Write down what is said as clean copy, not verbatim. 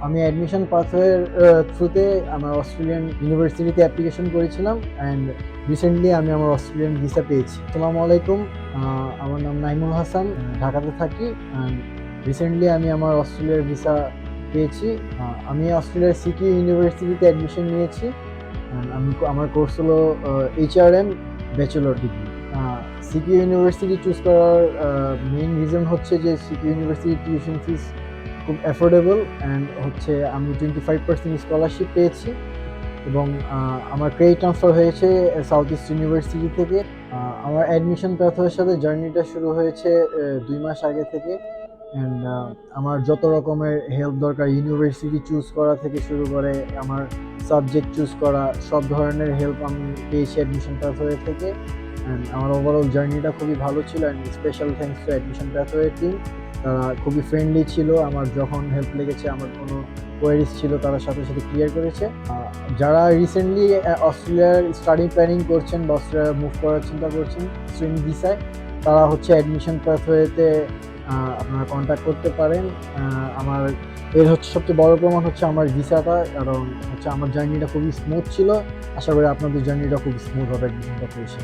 আমি অ্যাডমিশন পাথওয়ের থ্রুতে আমার অস্ট্রেলিয়ান ইউনিভার্সিটিতে অ্যাপ্লিকেশন করেছিলাম অ্যান্ড রিসেন্টলি আমি আমার অস্ট্রেলিয়ান ভিসা পেয়েছি। আসসালামু আলাইকুম, আমার নাম নাইমুল হাসান, ঢাকাতে থাকি। অ্যান্ড রিসেন্টলি আমি আমার অস্ট্রেলিয়ার ভিসা পেয়েছি। আমি অস্ট্রেলিয়ার সিকিউ ইউনিভার্সিটিতে অ্যাডমিশন নিয়েছি। আমার কোর্স হলো HRM bachelor degree. CQ university choose করার মেইন রিজন হচ্ছে যে সিকিউ ইউনিভার্সিটির টিউশন ফিস খুব অ্যাফোর্ডেবল অ্যান্ড হচ্ছে আমি 25% স্কলারশিপ পেয়েছি এবং আমার ক্রেডিট ট্রান্সফার হয়েছে সাউথ ইস্ট ইউনিভার্সিটি থেকে। আমার অ্যাডমিশন পাথওয়ের সাথে জার্নিটা শুরু হয়েছে 2 মাস আগে থেকে। অ্যান্ড আমার যত রকমের হেল্প দরকার, ইউনিভার্সিটি চুজ করা থেকে শুরু করে আমার সাবজেক্ট চুজ করা, সব ধরনের হেল্প আমি পেয়েছি অ্যাডমিশন পাথওয়ে থেকে। অ্যান্ড আমার ওভারঅল জার্নিটা খুবই ভালো ছিল and special thanks to admission pathway team. তারা খুবই ফ্রেন্ডলি ছিল, আমার যখন হেল্প লেগেছে, আমার কোনো কোয়ারিজ ছিল তারা সাথে সাথে ক্লিয়ার করেছে। যারা রিসেন্টলি অস্ট্রেলিয়ার স্টাডি প্ল্যানিং করছেন বা অস্ট্রেলিয়া মুভ করার চিন্তা করছেন স্টুডেন্ট ভিসায়, তারা হচ্ছে অ্যাডমিশন পাথওয়েতে আপনারা কন্ট্যাক্ট করতে পারেন। আমার এর হচ্ছে সবচেয়ে বড় প্রমাণ হচ্ছে আমার ভিসাটা, কারণ হচ্ছে আমার জার্নিটা খুবই স্মুথ ছিল। আশা করি আপনাদের জার্নিটা খুব স্মুথ হবে অ্যাডমিশন পাথওয়ে এসে।